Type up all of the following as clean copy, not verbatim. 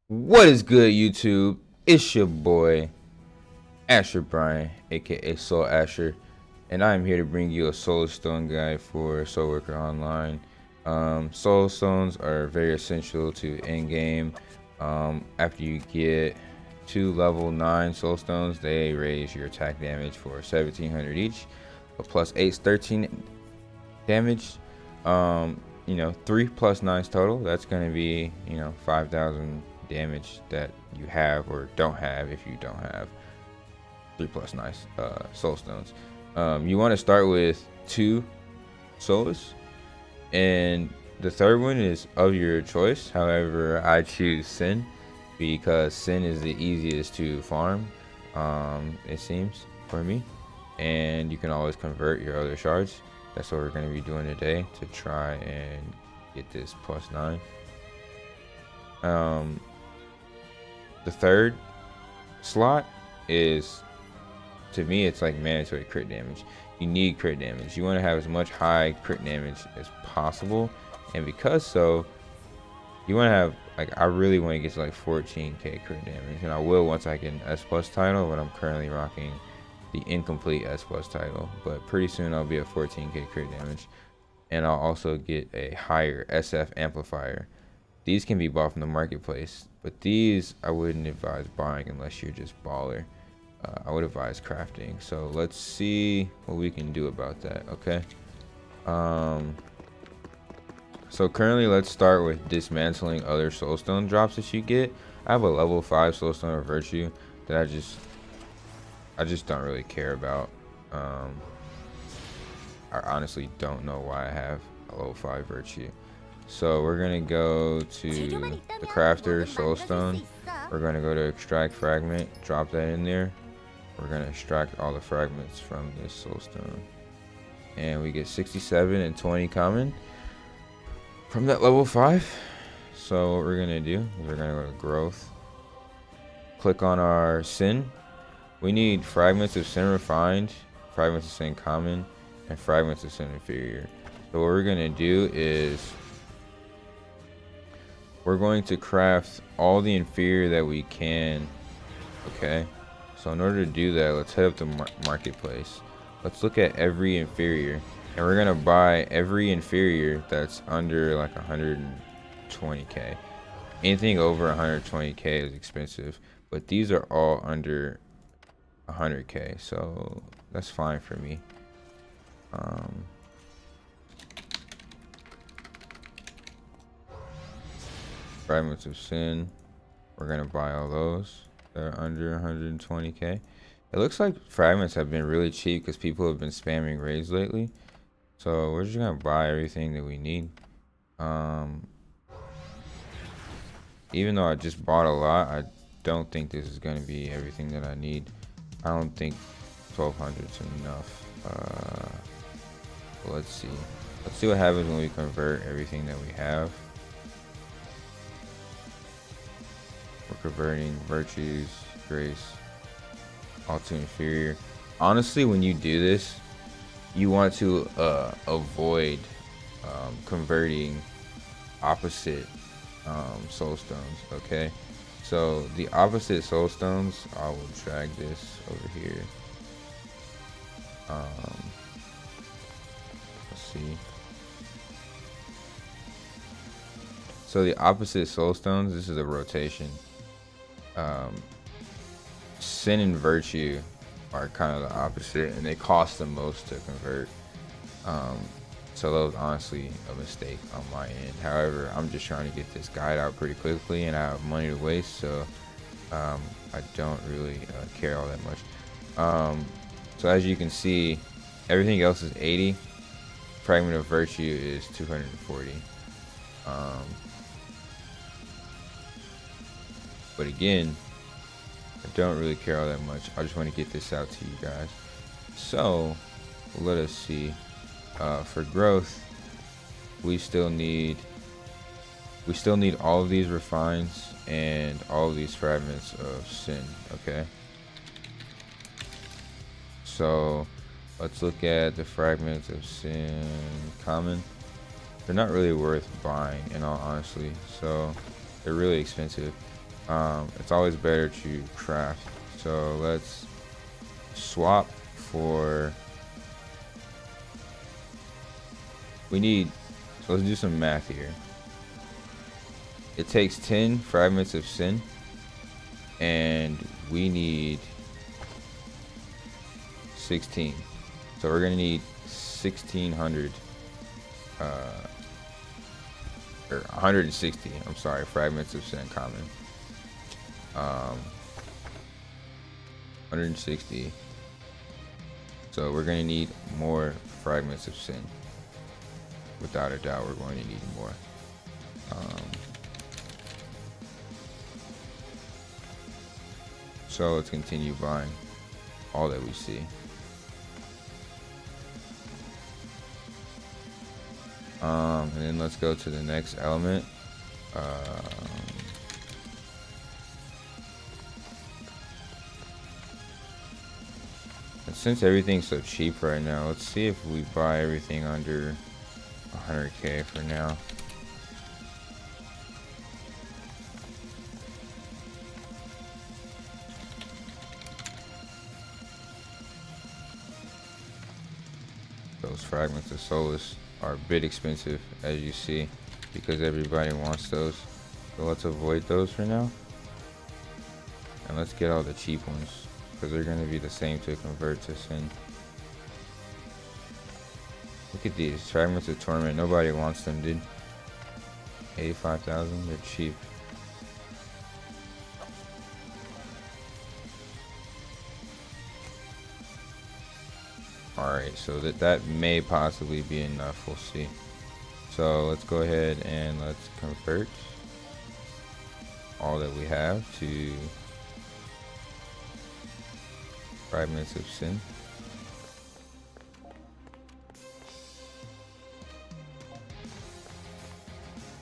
What is good, YouTube? It's your boy Asher Bryan, aka Soul Asher, and I am here to bring you a Soulstone guide for Soulworker Online. Soulstones are very essential to end game. After you get 2 level 9 Soulstones, they raise your attack damage for 1700 each, but plus 8 is 13 damage. 3 plus 9's total. That's going to be 5,000 damage that you have or don't have if you don't have 3 plus 9 soul stones. You want to start with 2 souls, and the third one is of your choice. However, I choose Sin because Sin is the easiest to farm, it seems, for me, and you can always convert your other shards. That's what we're going to be doing today to try and get this plus 9. The third slot is, to me, it's like mandatory crit damage. You need crit damage. You want to have as much high crit damage as possible, and because so, you want to have, like, I really want to get to like 14k crit damage, and I will once I get an S plus title, but I'm currently rocking the incomplete S plus title, but pretty soon I'll be at 14k crit damage, and I'll also get a higher SF amplifier. These can be bought from the marketplace, but these I wouldn't advise buying unless you're just baller. I would advise crafting. So let's see what we can do about that. Okay. So currently, let's start with dismantling other soulstone drops that you get. I have a level 5 soulstone of virtue that I just don't really care about. I honestly don't know why I have a level 5 virtue. So we're gonna go to the crafter soulstone. We're gonna go to extract fragment, drop that in there. We're gonna extract all the fragments from this soulstone, and we get 67 and 20 common from that level 5. So what we're gonna do is we're gonna go to growth, click on our sin. We need fragments of sin refined, fragments of sin common, and fragments of sin inferior. So what we're gonna do is we're going to craft all the inferior that we can. Okay, so in order to do that, let's head up to marketplace. Let's look at every inferior, and we're gonna buy every inferior that's under like 120k. Anything over 120k is expensive, but these are all under 100k, so that's fine for me. Fragments of sin, we're gonna buy all those that are under 120k. It looks like fragments have been really cheap because people have been spamming raids lately, so we're just gonna buy everything that we need. Even though I just bought a lot, I don't think this is gonna be everything that I need. I don't think 1200 is enough. Let's see what happens when we convert everything that we have. We're converting virtues, grace, all to inferior. Honestly, when you do this, you want to avoid converting opposite soul stones. Okay, so the opposite soul stones, I will drag this over here. Let's see. So the opposite soul stones, this is a rotation. Sin and virtue are kind of the opposite, and they cost the most to convert. So that was honestly a mistake on my end. However, I'm just trying to get this guide out pretty quickly, and I have money to waste, so I don't really care all that much. So as you can see, everything else is 80. Fragment of virtue is 240. But again, I don't really care all that much. I just want to get this out to you guys. So let us see. For growth, we still need all of these refines and all of these fragments of sin. Okay. So let's look at the fragments of sin common. They're not really worth buying, in all honesty. So they're really expensive. It's always better to craft. So let's swap for, we need, so let's do some math here. It takes 10 fragments of sin, and we need 16. So we're gonna need 1600 or 160, I'm sorry, fragments of sin common. 160. So we're gonna need more fragments of sin. Without a doubt, we're going to need more. So let's continue buying all that we see. And then let's go to the next element. And since everything's so cheap right now, let's see if we buy everything under 100k for now. Those fragments of Solus are a bit expensive, as you see, because everybody wants those. So let's avoid those for now. And let's get all the cheap ones, because they're going to be the same to convert to sin. Look at these fragments of torment. Nobody wants them, dude. 85,000. They're cheap. Alright, so that may possibly be enough. We'll see. So let's go ahead and let's convert all that we have to fragments of sin.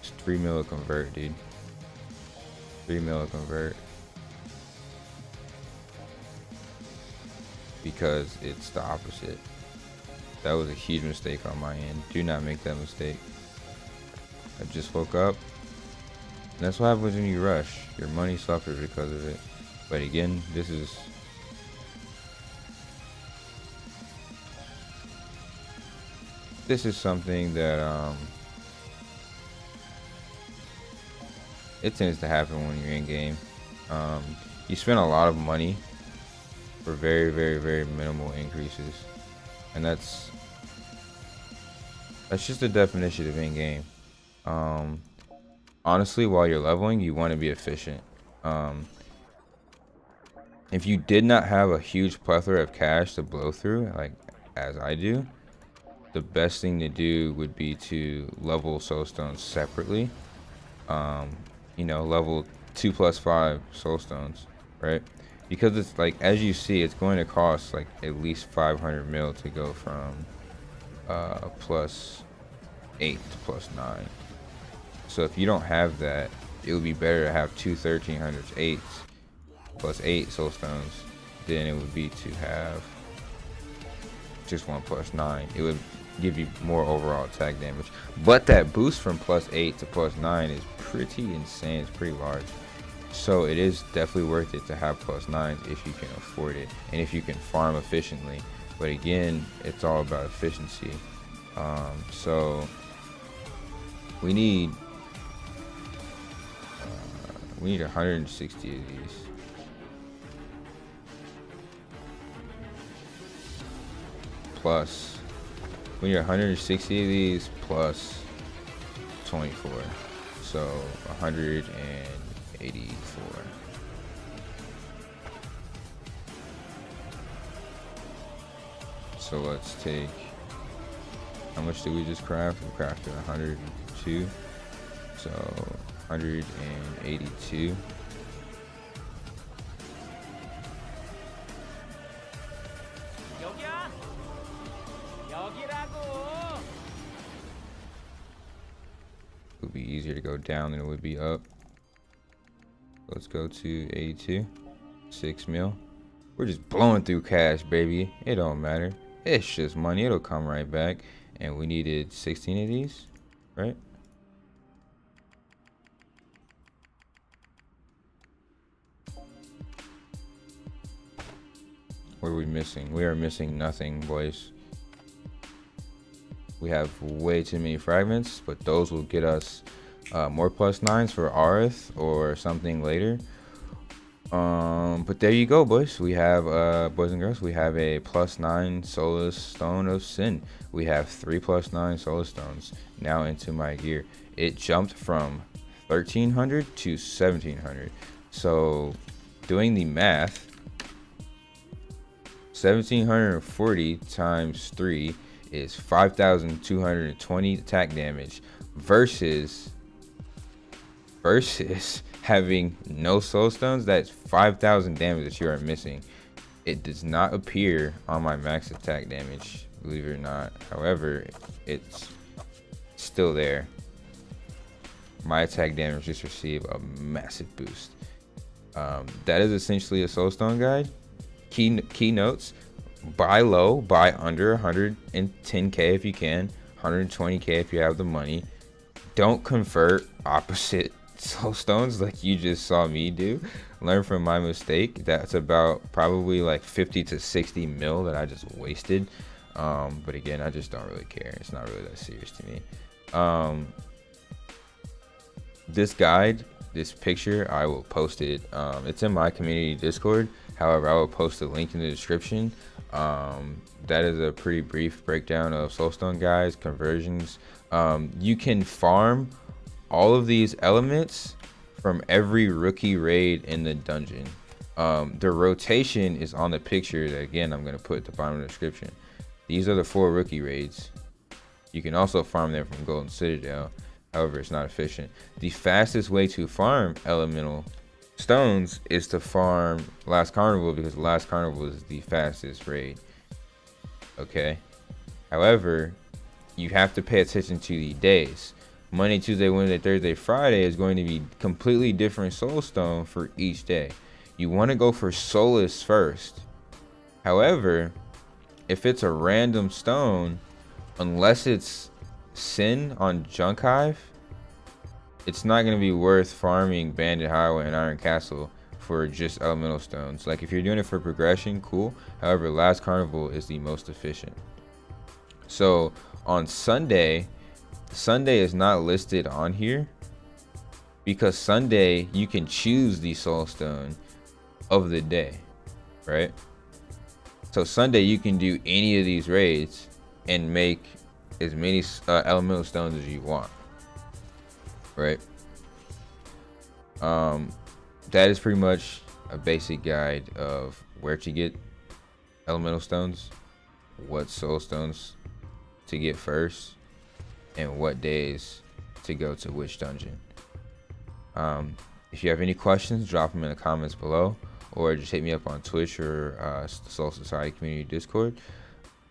It's 3 mil a convert, dude. 3 mil a convert. Because it's the opposite. That was a huge mistake on my end. Do not make that mistake. I just woke up. And that's what happens when you rush. Your money suffers because of it. But again, this is something that it tends to happen when you're in game. You spend a lot of money for very, very, very minimal increases, and that's just the definition of in game. Honestly, while you're leveling, you want to be efficient. If you did not have a huge plethora of cash to blow through, like as I do, the best thing to do would be to level Soulstones separately. You know, level 2+5 Soulstones, right? Because it's like, as you see, it's going to cost like at least 500 mil to go from +8 to +9. So if you don't have that, it would be better to have two 1300s, 8s, +8 Soulstones than it would be to have just one +9. It would give you more overall attack damage. But that boost from +8 to +9 is pretty insane. It's pretty large. So it is definitely worth it to have +9s if you can afford it and if you can farm efficiently. But again, it's all about efficiency. So we need 160 of these. Plus, we need 160 of these plus 24. So 184. So let's take, how much did we just craft? We crafted 102. So 182. It would be easier to go down than it would be up. Let's go to 82. 6 mil. We're just blowing through cash, baby. It don't matter. It's just money. It'll come right back. And we needed 16 of these, right? What are we missing? We are missing nothing, boys. We have way too many fragments, but those will get us more +9s for Arith or something later. But there you go, boys. We have boys and girls, we have a +9 Soulstone of Sin. We have 3 +9 Soulstones now into my gear. It jumped from 1300 to 1700. So doing the math, 1740 times 3 is 5220 attack damage versus having no soul stones. That's 5,000 damage that you are missing. It does not appear on my max attack damage, believe it or not. However, it's still there. My attack damage just received a massive boost. That is essentially a soulstone guide. Key notes: buy low, buy under 110k if you can, 120k if you have the money. Don't convert opposite soulstones like you just saw me do. Learn from my mistake. That's about probably like 50 to 60 mil that I just wasted. But again, I just don't really care. It's not really that serious to me. This guide, this picture, I will post it. It's in my community Discord. However, I will post a link in the description. That is a pretty brief breakdown of soulstone guides, conversions. You can farm all of these elements from every rookie raid in the dungeon. The rotation is on the picture that, again, I'm going to put at the bottom of the description. These are the 4 rookie raids. You can also farm them from Golden Citadel. However, it's not efficient. The fastest way to farm elemental stones is to farm Last Carnival, because Last Carnival is the fastest raid. Okay. However, you have to pay attention to the days. Monday, Tuesday, Wednesday, Thursday, Friday is going to be completely different soulstone for each day. You want to go for Solus first. However, if it's a random stone, unless it's Sin on Junk Hive, it's not going to be worth farming Bandit Highway and Iron Castle for just elemental stones. Like, if you're doing it for progression, cool. However, Last Carnival is the most efficient. So on Sunday is not listed on here because Sunday you can choose the soul stone of the day, right? So Sunday you can do any of these raids and make as many elemental stones as you want, right? That is pretty much a basic guide of where to get elemental stones, what soul stones to get first, and what days to go to which dungeon. If you have any questions, drop them in the comments below, or just hit me up on Twitch or Soul Society Community Discord.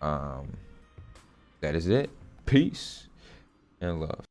That is it. Peace and love.